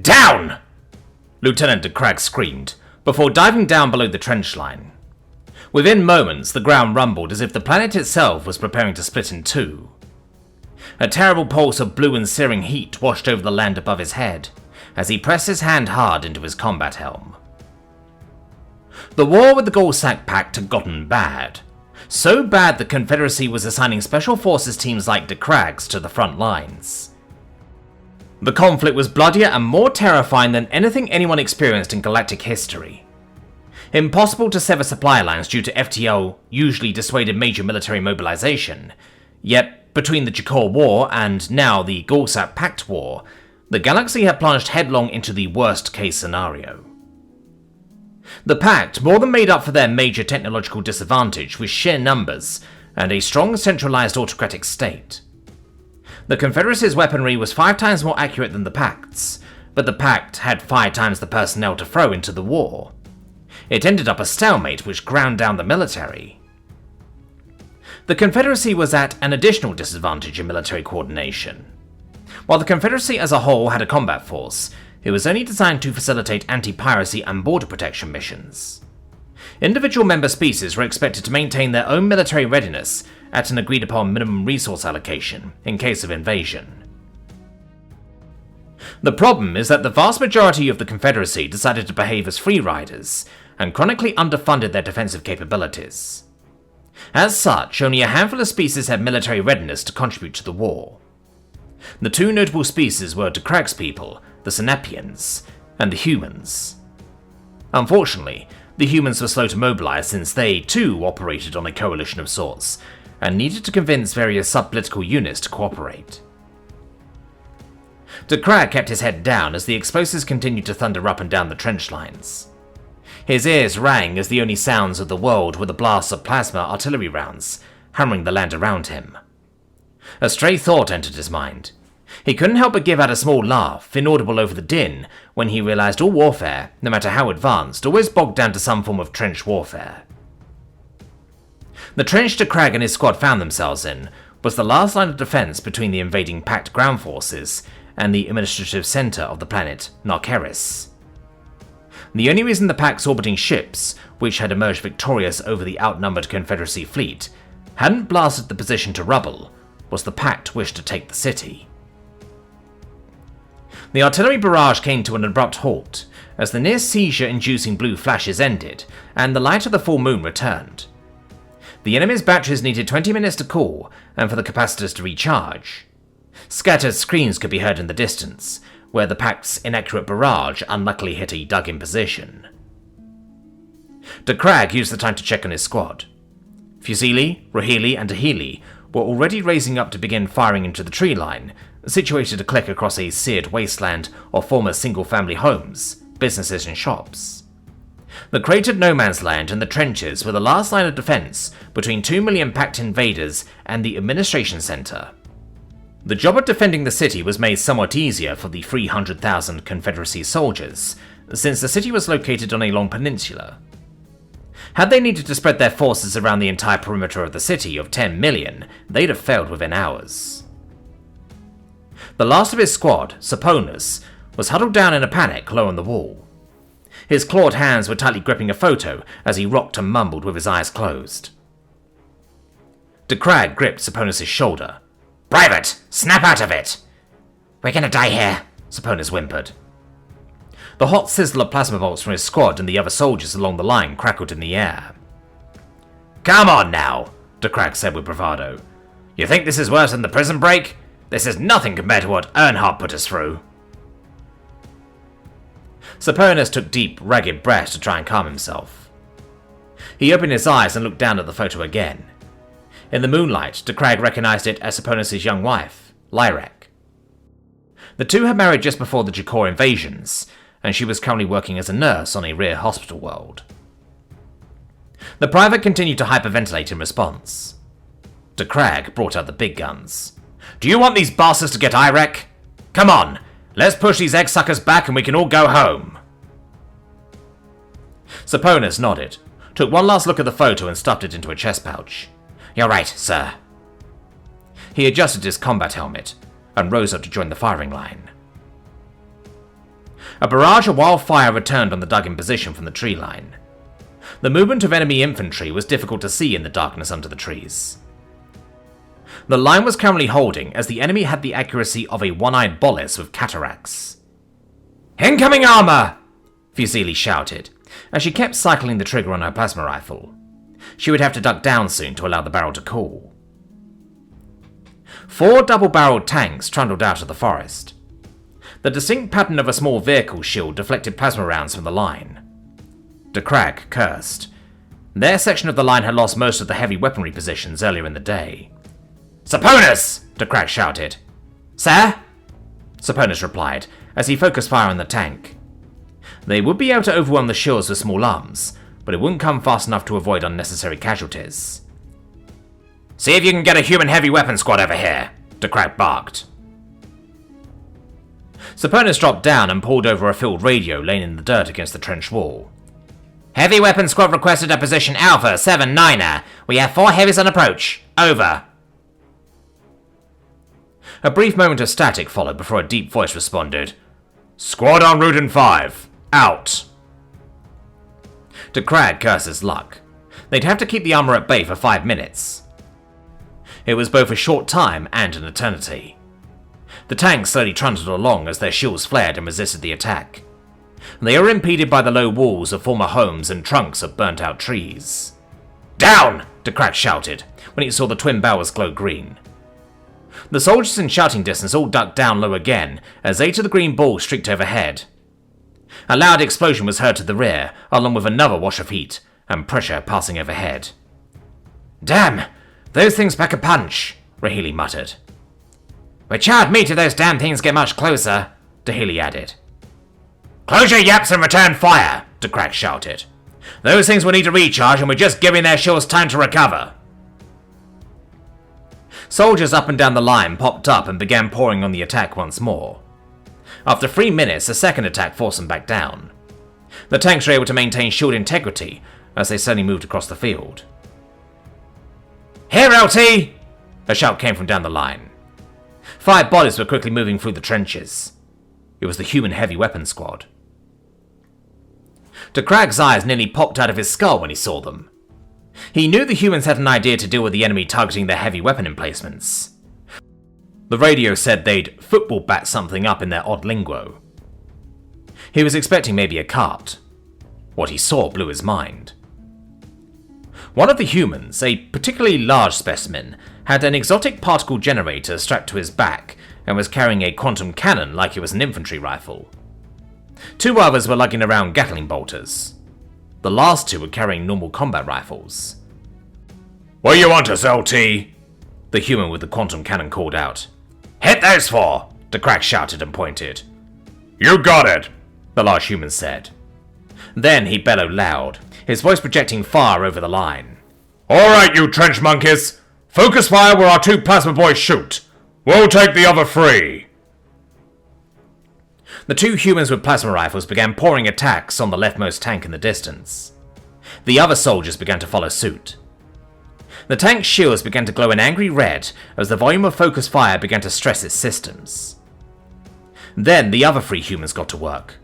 Down! Lieutenant de Crag screamed, before diving down below the trench line. Within moments, the ground rumbled as if the planet itself was preparing to split in two. A terrible pulse of blue and searing heat washed over the land above his head, as he pressed his hand hard into his combat helm. The war with the Golsack pact had gotten bad. So bad the Confederacy was assigning special forces teams like de Crag's to the front lines. The conflict was bloodier and more terrifying than anything anyone experienced in galactic history. Impossible to sever supply lines due to FTL usually dissuaded major military mobilization, yet between the Jakor War and now the Golsack Pact War, the galaxy had plunged headlong into the worst-case scenario. The Pact more than made up for their major technological disadvantage with sheer numbers and a strong centralized autocratic state. The Confederacy's weaponry was 5 times more accurate than the Pact's, but the Pact had 5 times the personnel to throw into the war. It ended up a stalemate which ground down the military. The Confederacy was at an additional disadvantage in military coordination. While the Confederacy as a whole had a combat force, it was only designed to facilitate anti-piracy and border protection missions. Individual member species were expected to maintain their own military readiness at an agreed-upon minimum resource allocation in case of invasion. The problem is that the vast majority of the Confederacy decided to behave as free riders and chronically underfunded their defensive capabilities. As such, only a handful of species had military readiness to contribute to the war. The 2 notable species were de Crag's people, the Sinapians, and the humans. Unfortunately, the humans were slow to mobilize since they, too, operated on a coalition of sorts, and needed to convince various sub-political units to cooperate. De Crag kept his head down as the explosives continued to thunder up and down the trench lines. His ears rang as the only sounds of the world were the blasts of plasma artillery rounds, hammering the land around him. A stray thought entered his mind. He couldn't help but give out a small laugh, inaudible over the din, when he realized all warfare, no matter how advanced, always bogged down to some form of trench warfare. The trench de Crag and his squad found themselves in was the last line of defense between the invading Pact ground forces and the administrative center of the planet, Narcaris. The only reason the Pact's orbiting ships, which had emerged victorious over the outnumbered Confederacy fleet, hadn't blasted the position to rubble was the Pact wished to take the city. The artillery barrage came to an abrupt halt as the near seizure-inducing blue flashes ended and the light of the full moon returned. The enemy's batteries needed 20 minutes to cool and for the capacitors to recharge. Scattered screams could be heard in the distance, where the Pact's inaccurate barrage unluckily hit a dug-in position. De Crag used the time to check on his squad. Fusili, Rohili, and Ahili were already raising up to begin firing into the tree line, situated a click across a seared wasteland of former single-family homes, businesses and shops. The cratered no man's land and the trenches were the last line of defense between 2 million Pact invaders and the administration center. The job of defending the city was made somewhat easier for the 300,000 Confederacy soldiers, since the city was located on a long peninsula. Had they needed to spread their forces around the entire perimeter of the city of 10 million, they'd have failed within hours. The last of his squad, Saponis, was huddled down in a panic low on the wall. His clawed hands were tightly gripping a photo as he rocked and mumbled with his eyes closed. De Crag gripped Saponis' shoulder. "Private, snap out of it!" "We're gonna die here," Saponis whimpered. The hot sizzle of plasma bolts from his squad and the other soldiers along the line crackled in the air. "Come on now," de Crag said with bravado. "You think this is worse than the prison break? This is nothing compared to what Earnhardt put us through." Saponis took deep, ragged breaths to try and calm himself. He opened his eyes and looked down at the photo again. In the moonlight, de Crag recognized it as Saponis' young wife, Lyrek. The two had married just before the Jakor invasions, and she was currently working as a nurse on a rear hospital world. The private continued to hyperventilate in response. De Crag brought out the big guns. "Do you want these bastards to get Irek? Come on, let's push these egg-suckers back and we can all go home." Saponis nodded, took one last look at the photo and stuffed it into a chest pouch. "You're right, sir." He adjusted his combat helmet and rose up to join the firing line. A barrage of wildfire returned on the dug-in position from the tree line. The movement of enemy infantry was difficult to see in the darkness under the trees. The line was currently holding as the enemy had the accuracy of a one-eyed bolus with cataracts. "Incoming armor!" Fusili shouted, as she kept cycling the trigger on her plasma rifle. She would have to duck down soon to allow the barrel to cool. 4 double-barreled tanks trundled out of the forest. The distinct pattern of a small vehicle shield deflected plasma rounds from the line. De Krag cursed. Their section of the line had lost most of the heavy weaponry positions earlier in the day. "Saponis!" De Krag shouted. "Sir?" Saponis replied, as he focused fire on the tank. They would be able to overwhelm the shields with small arms, but it wouldn't come fast enough to avoid unnecessary casualties. "See if you can get a human heavy weapon squad over here," De Krag barked. Saponis dropped down and pulled over a field radio laying in the dirt against the trench wall. "Heavy weapon squad requested at position Alpha 7-9er. We have 4 heavies on approach. Over." A brief moment of static followed before a deep voice responded. "Squad en route in 5. Out." De Krag cursed his luck. They'd have to keep the armor at bay for 5 minutes. It was both a short time and an eternity. The tanks slowly trundled along as their shields flared and resisted the attack. They were impeded by the low walls of former homes and trunks of burnt-out trees. "Down!" De Krag shouted when he saw the twin barrels glow green. The soldiers in shouting distance all ducked down low again as 8 of the green balls streaked overhead. A loud explosion was heard to the rear, along with another wash of heat and pressure passing overhead. "Damn! Those things pack a punch," Rahili muttered. "We charred meat if those damn things get much closer," Dahili added. "Close your yaps and return fire," De Krag shouted. "Those things will need to recharge and we're just giving their shields time to recover." Soldiers up and down the line popped up and began pouring on the attack once more. After 3 minutes, a second attack forced them back down. The tanks were able to maintain shield integrity as they slowly moved across the field. "Here, LT!" A shout came from down the line. 5 bodies were quickly moving through the trenches. It was the human heavy weapon squad. De Krag's eyes nearly popped out of his skull when he saw them. He knew the humans had an idea to deal with the enemy targeting their heavy weapon emplacements. The radio said they'd football bat something up in their odd lingo. He was expecting maybe a cart. What he saw blew his mind. One of the humans, a particularly large specimen, had an exotic particle generator strapped to his back and was carrying a quantum cannon like it was an infantry rifle. 2 others were lugging around Gatling bolters. The last 2 were carrying normal combat rifles. "What do you want us, LT?" the human with the quantum cannon called out. "Hit those 4! De Krag shouted and pointed. "You got it!" the large human said. Then he bellowed loud, his voice projecting far over the line. "Alright, you trench monkeys! Focus fire where our 2 plasma boys shoot! We'll take the other 3! The 2 humans with plasma rifles began pouring attacks on the leftmost tank in the distance. The other soldiers began to follow suit. The tank's shields began to glow an angry red as the volume of focus fire began to stress its systems. Then the other 3 humans got to work.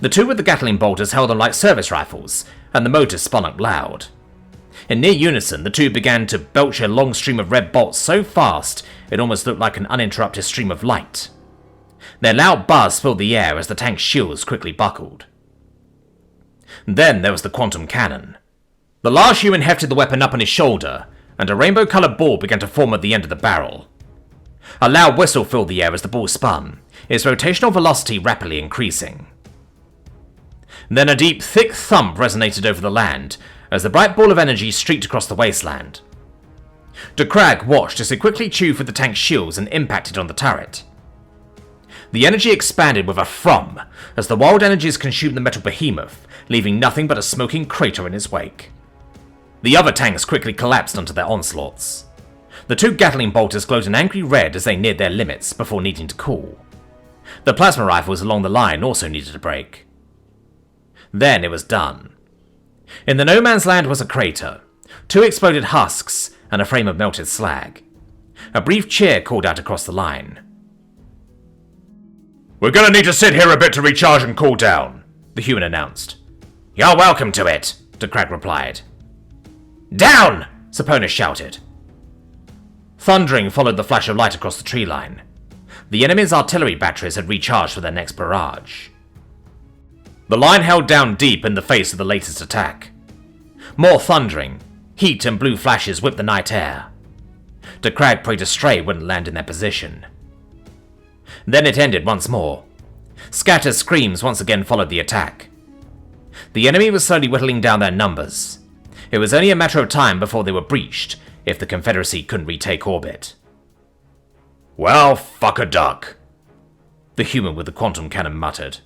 The 2 with the Gatling bolters held on like service rifles, and the motors spun up loud. In near unison, the 2 began to belch a long stream of red bolts so fast it almost looked like an uninterrupted stream of light. Their loud buzz filled the air as the tank's shields quickly buckled. Then there was the quantum cannon. The large human hefted the weapon up on his shoulder, and a rainbow-coloured ball began to form at the end of the barrel. A loud whistle filled the air as the ball spun, its rotational velocity rapidly increasing. Then a deep, thick thump resonated over the land as the bright ball of energy streaked across the wasteland. De Krag watched as it quickly chewed through the tank's shields and impacted on the turret. The energy expanded with a thrum as the wild energies consumed the metal behemoth, leaving nothing but a smoking crater in its wake. The other tanks quickly collapsed under their onslaughts. The 2 Gatling bolters glowed an angry red as they neared their limits before needing to cool. The plasma rifles along the line also needed a break. Then it was done. In the no man's land was a crater, 2 exploded husks, and a frame of melted slag. A brief cheer called out across the line. We're gonna need to sit here a bit to recharge and cool down, the human announced. You're welcome to it, Decrag replied. Down! Saponis shouted. Thundering followed the flash of light across the tree line. The enemy's artillery batteries had recharged for their next barrage. The line held down deep in the face of the latest attack. More thundering, heat and blue flashes whipped the night air. Decrag prayed a stray wouldn't land in their position. Then it ended once more. Scattered screams once again followed the attack. The enemy was slowly whittling down their numbers. It was only a matter of time before they were breached, if the Confederacy couldn't retake orbit. Well, fuck a duck, the human with the quantum cannon muttered.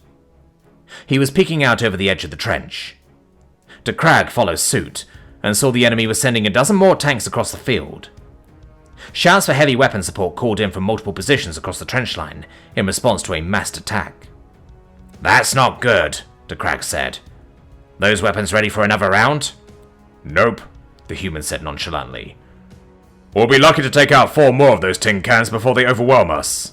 He was peeking out over the edge of the trench. Decrag followed suit, and saw the enemy was sending a dozen more tanks across the field. Shouts for heavy weapon support called in from multiple positions across the trench line in response to a massed attack. That's not good, Decrag said. Those weapons ready for another round? Nope, the human said nonchalantly. We'll be lucky to take out 4 more of those tin cans before they overwhelm us.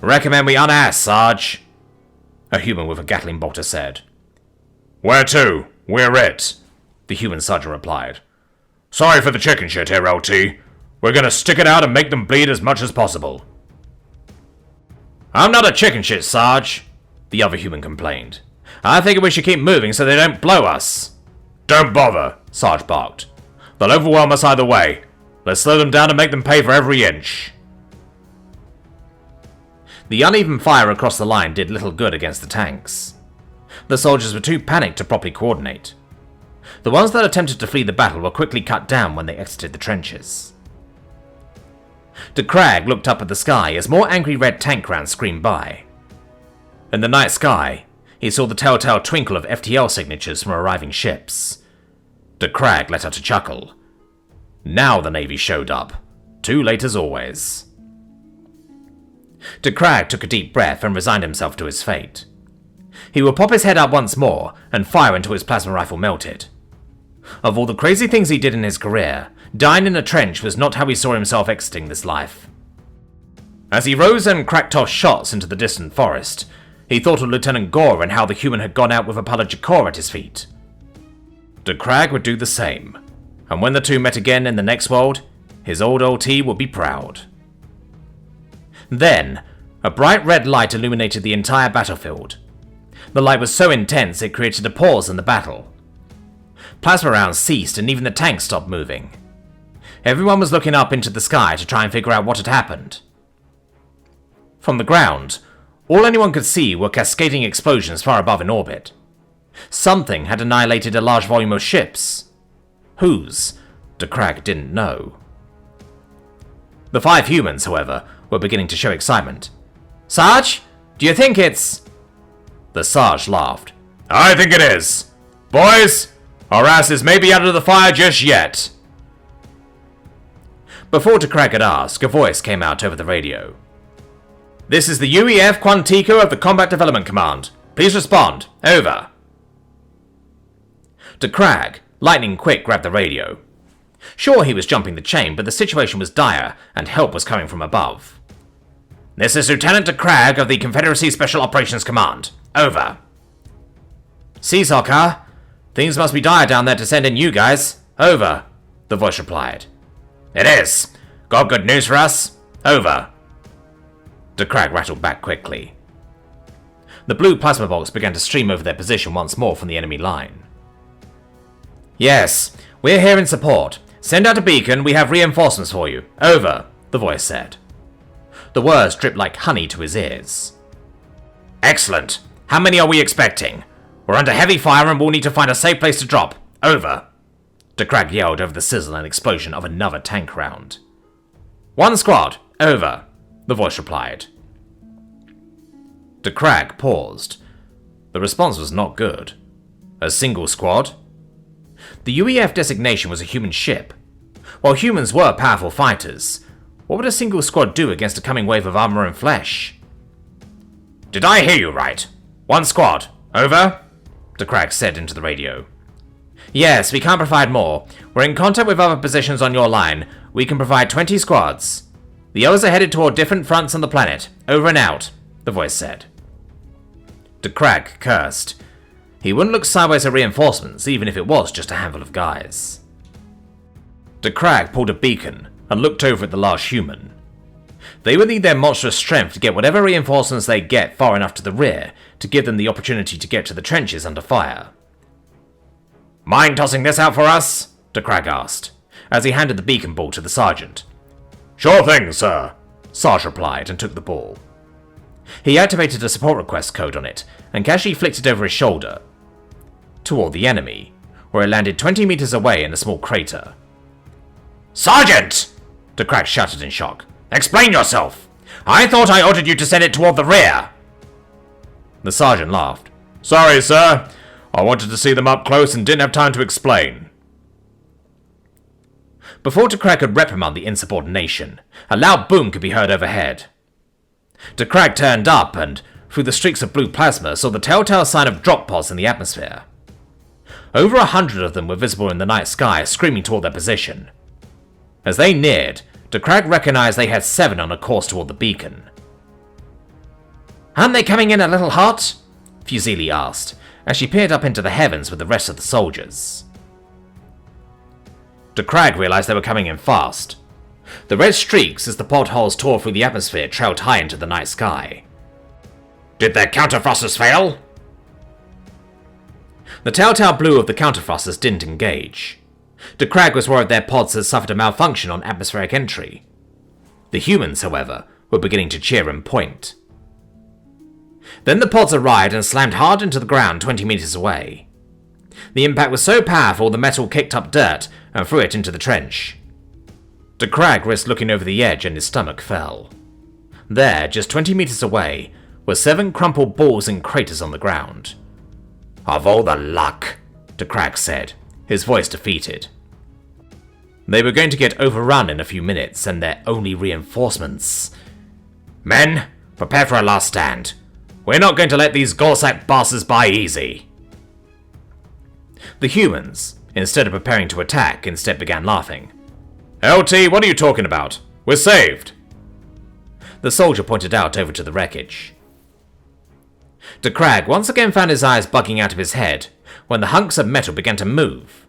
Recommend we unass, Sarge, a human with a Gatling bolter said. Where to? We're it, the human sergeant replied. Sorry for the chicken shit here, LT. We're gonna stick it out and make them bleed as much as possible. I'm not a chicken shit, Sarge, the other human complained. I think we should keep moving so they don't blow us. Don't bother, Sarge barked. They'll overwhelm us either way. Let's slow them down and make them pay for every inch. The uneven fire across the line did little good against the tanks. The soldiers were too panicked to properly coordinate. The ones that attempted to flee the battle were quickly cut down when they exited the trenches. Decrag looked up at the sky as more angry red tank rounds screamed by. In the night sky, he saw the telltale twinkle of FTL signatures from arriving ships. Decrag let out a chuckle. Now the Navy showed up. Too late as always. Decrag took a deep breath and resigned himself to his fate. He would pop his head up once more and fire until his plasma rifle melted. Of all the crazy things he did in his career, dying in a trench was not how he saw himself exiting this life. As he rose and cracked off shots into the distant forest, he thought of Lieutenant Gore and how the human had gone out with a pile of Jakor at his feet. Decrag would do the same, and when the two met again in the next world, his old LT would be proud. Then, a bright red light illuminated the entire battlefield. The light was so intense it created a pause in the battle. Plasma rounds ceased and even the tanks stopped moving. Everyone was looking up into the sky to try and figure out what had happened. From the ground, all anyone could see were cascading explosions far above in orbit. Something had annihilated a large volume of ships. Whose? Decrag didn't know. The 5 humans, however, were beginning to show excitement. Sarge, do you think it's... The Sarge laughed. I think it is. Boys, our asses may be out of the fire just yet. Before Decrag could ask, a voice came out over the radio. This is the UEF Quantico of the Combat Development Command. Please respond. Over. Decrag, lightning quick, grabbed the radio. Sure, he was jumping the chain, but the situation was dire, and help was coming from above. This is Lieutenant Decrag of the Confederacy Special Operations Command. Over. Seasoccer, things must be dire down there to send in you guys. Over, the voice replied. It is. Got good news for us? Over. Decrag rattled back quickly. The blue plasma bolts began to stream over their position once more from the enemy line. Yes, we're here in support. Send out a beacon, we have reinforcements for you. Over, the voice said. The words dripped like honey to his ears. Excellent. How many are we expecting? We're under heavy fire and we'll need to find a safe place to drop. Over. Decrag yelled over the sizzle and explosion of another tank round. 1 squad. Over, the voice replied. Decrag paused. The response was not good. A single squad? The UEF designation was a human ship. While humans were powerful fighters, what would a single squad do against a coming wave of armor and flesh? Did I hear you right? 1 squad. Over? Decrag said into the radio. Yes, we can't provide more. We're in contact with other positions on your line. We can provide 20 squads. The others are headed toward different fronts on the planet. Over and out, the voice said. DeCrag cursed. He wouldn't look sideways at reinforcements, even if it was just a handful of guys. DeCrag pulled a beacon and looked over at the last human. They would need their monstrous strength to get whatever reinforcements they get far enough to the rear to give them the opportunity to get to the trenches under fire. Mind tossing this out for us? DeCrag asked, as he handed the beacon ball to the sergeant. Sure thing, sir, Sarge replied and took the ball. He activated a support request code on it and casually flicked it over his shoulder toward the enemy, where it landed 20 meters away in a small crater. Sergeant! DeCrag shouted in shock. Explain yourself! I thought I ordered you to send it toward the rear! The sergeant laughed. Sorry, sir. I wanted to see them up close and didn't have time to explain. Before DeCrag could reprimand the insubordination, a loud boom could be heard overhead. DeCrag turned up and, through the streaks of blue plasma, saw the telltale sign of drop pods in the atmosphere. Over 100 of them were visible in the night sky, screaming toward their position. As they neared, DeCrag recognized they had 7 on a course toward the beacon. Aren't they coming in a little hot? Fusili asked, as she peered up into the heavens with the rest of the soldiers. DeCrag realized they were coming in fast. The red streaks as the pod holes tore through the atmosphere trailed high into the night sky. Did their counterthrusters fail? The telltale blue of the counterthrusters didn't engage. DeCrag was worried their pods had suffered a malfunction on atmospheric entry. The humans, however, were beginning to cheer and point. Then the pods arrived and slammed hard into the ground 20 meters away. The impact was so powerful the metal kicked up dirt and threw it into the trench. DeCrag risked looking over the edge and his stomach fell. There, just 20 meters away, were 7 crumpled balls and craters on the ground. Of all the luck, DeCrag said, his voice defeated. They were going to get overrun in a few minutes, and their only reinforcements. Men, prepare for a last stand. We're not going to let these Golsack bastards by easy. The humans, instead of preparing to attack, instead began laughing. LT, what are you talking about? We're saved. The soldier pointed out over to the wreckage. DeCrag once again found his eyes bugging out of his head when the hunks of metal began to move.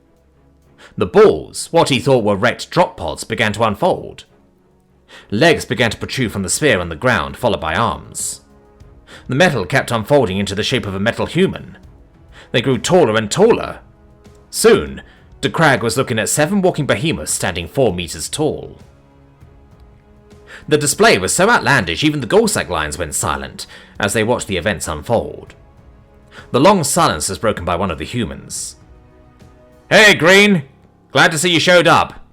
The balls, what he thought were wrecked drop pods, began to unfold. Legs began to protrude from the sphere on the ground, followed by arms. The metal kept unfolding into the shape of a metal human. They grew taller and taller. Soon, DeCrag was looking at 7 walking behemoths standing 4 meters tall. The display was so outlandish even the Golsack lions went silent as they watched the events unfold. The long silence was broken by one of the humans. Hey, Green! Glad to see you showed up.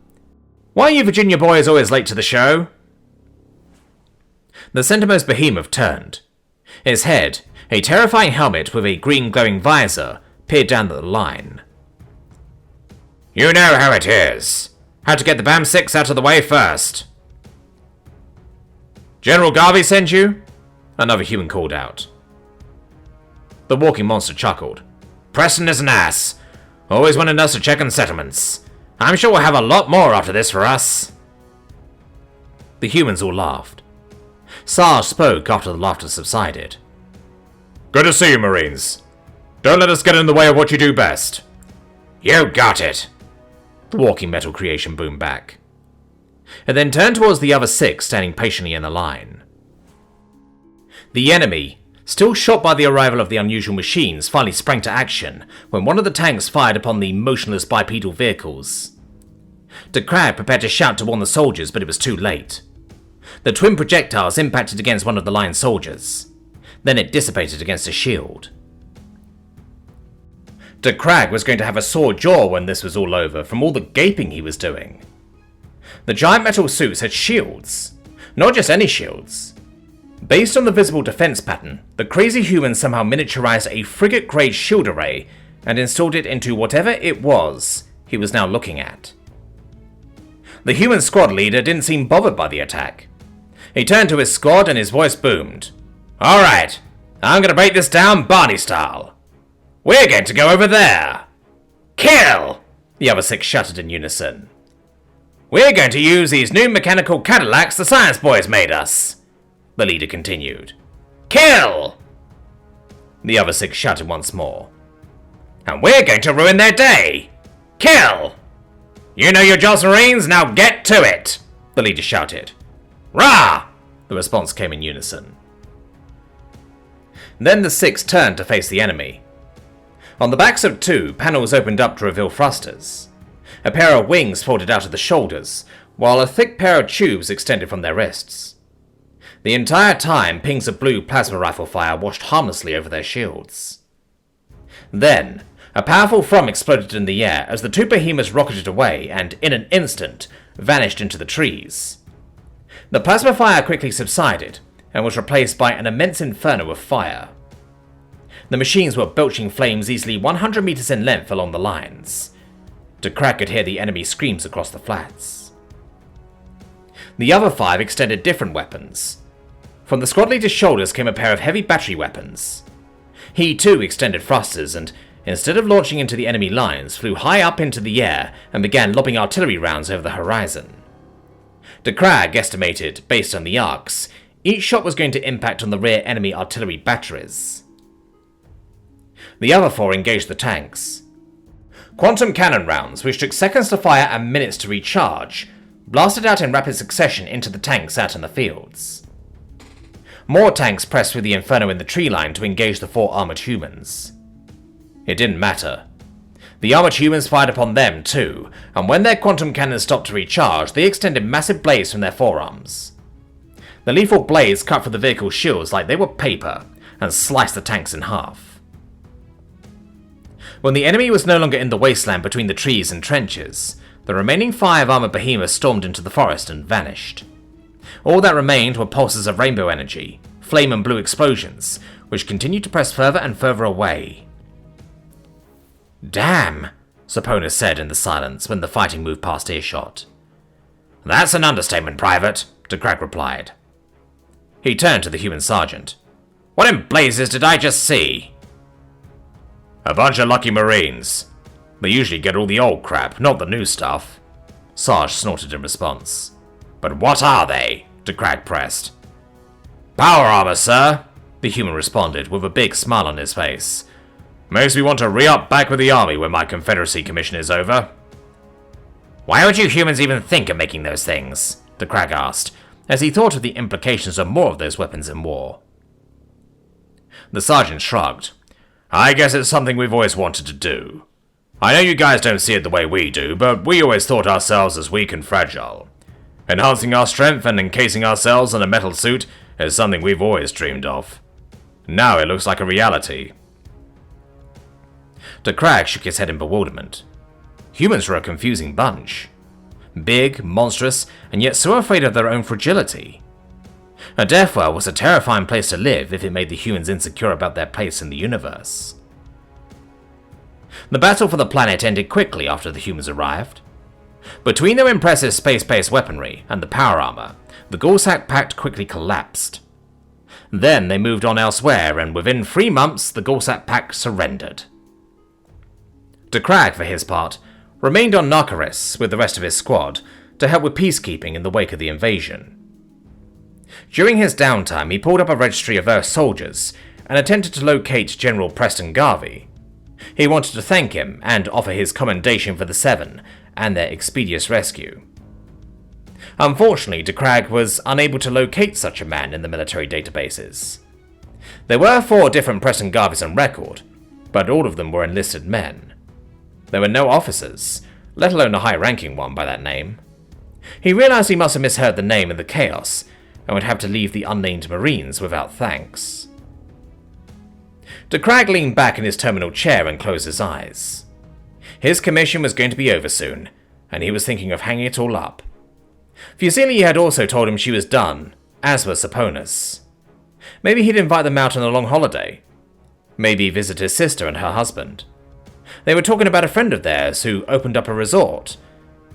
Why are you Virginia boys always late to the show? The centermost behemoth turned. His head, a terrifying helmet with a green glowing visor, peered down the line. You know how it is. Had to get the BAM-6 out of the way first. General Garvey sent you? Another human called out. The walking monster chuckled. Preston is an ass. Always wanted us to check on settlements. I'm sure we'll have a lot more after this for us. The humans all laughed. Sarge spoke after the laughter subsided. Good to see you, Marines. Don't let us get in the way of what you do best. You got it. The walking metal creation boomed back. And then turned towards the other 6 standing patiently in a line. The enemy, still shocked by the arrival of the unusual machines, finally sprang to action when one of the tanks fired upon the motionless bipedal vehicles. DeCrag prepared to shout to warn the soldiers, but it was too late. The twin projectiles impacted against one of the line soldiers. Then it dissipated against a shield. DeCrag was going to have a sore jaw when this was all over from all the gaping he was doing. The giant metal suits had shields. Not just any shields. Based on the visible defense pattern, the crazy humans somehow miniaturized a frigate-grade shield array and installed it into whatever it was he was now looking at. The human squad leader didn't seem bothered by the attack. He turned to his squad and his voice boomed. Alright, I'm gonna break this down Barney style. We're going to go over there. Kill! The other 6 shouted in unison. We're going to use these new mechanical Cadillacs the science boys made us, the leader continued. Kill! The other 6 shouted once more. And we're going to ruin their day! Kill! You know your jobs, Marines, now get to it! The leader shouted. Rah! The response came in unison. Then the 6 turned to face the enemy. On the backs of 2, panels opened up to reveal thrusters. A pair of wings folded out of the shoulders, while a thick pair of tubes extended from their wrists. The entire time, pings of blue plasma rifle fire washed harmlessly over their shields. Then, a powerful thrum exploded in the air as the 2 behemoths rocketed away and, in an instant, vanished into the trees. The plasma fire quickly subsided and was replaced by an immense inferno of fire. The machines were belching flames easily 100 meters in length along the lines. Crag could hear the enemy screams across the flats. The other 5 extended different weapons. From the squad leader's shoulders came a pair of heavy battery weapons. He too extended thrusters and, instead of launching into the enemy lines, flew high up into the air and began lobbing artillery rounds over the horizon. Crag estimated, based on the arcs, each shot was going to impact on the rear enemy artillery batteries. The other 4 engaged the tanks. Quantum cannon rounds, which took seconds to fire and minutes to recharge, blasted out in rapid succession into the tanks out in the fields. More tanks pressed through the inferno in the tree line to engage the 4 armored humans. It didn't matter. The armored humans fired upon them too, and when their quantum cannons stopped to recharge, they extended massive blades from their forearms. The lethal blades cut through the vehicle's shields like they were paper, and sliced the tanks in half. When the enemy was no longer in the wasteland between the trees and trenches, the remaining 5 armored behemoths stormed into the forest and vanished. All that remained were pulses of rainbow energy, flame and blue explosions, which continued to press further and further away. Damn, Saponis said in the silence when the fighting moved past earshot. That's an understatement, Private, Crag replied. He turned to the human sergeant. What in blazes did I just see? A bunch of lucky Marines. They usually get all the old crap, not the new stuff. Sarge snorted in response. But what are they? Crag pressed. Power armor, sir, the human responded with a big smile on his face. Makes me want to re-up back with the army when my Confederacy commission is over. Why would you humans even think of making those things? Crag asked, as he thought of the implications of more of those weapons in war. The sergeant shrugged. I guess it's something we've always wanted to do. I know you guys don't see it the way we do, but we always thought ourselves as weak and fragile. Enhancing our strength and encasing ourselves in a metal suit is something we've always dreamed of. Now it looks like a reality. Crag shook his head in bewilderment. Humans were a confusing bunch. Big, monstrous, and yet so afraid of their own fragility. A death well was a terrifying place to live if it made the humans insecure about their place in the universe. The battle for the planet ended quickly after the humans arrived. Between their impressive space-based weaponry and the power armor, the Golsack pact quickly collapsed. Then they moved on elsewhere, and within 3 months the Golsack pact surrendered. Crag, for his part, remained on Narcaris with the rest of his squad to help with peacekeeping in the wake of the invasion. During his downtime, he pulled up a registry of Earth soldiers and attempted to locate General Preston Garvey. He wanted to thank him and offer his commendation for the 7 and their expeditious rescue. Unfortunately, Crag was unable to locate such a man in the military databases. There were 4 different Preston Garveys on record, but all of them were enlisted men. There were no officers, let alone a high-ranking one by that name. He realized he must have misheard the name in the chaos, and would have to leave the unnamed Marines without thanks. Crag leaned back in his terminal chair and closed his eyes. His commission was going to be over soon, and he was thinking of hanging it all up. Fusili had also told him she was done, as was Saponis. Maybe he'd invite them out on a long holiday. Maybe visit his sister and her husband. They were talking about a friend of theirs who opened up a resort,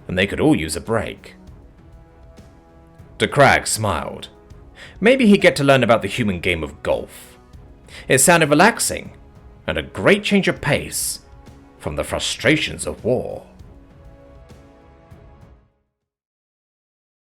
and they could all use a break. Crag smiled. Maybe he'd get to learn about the human game of golf. It sounded relaxing, and a great change of pace from the frustrations of war.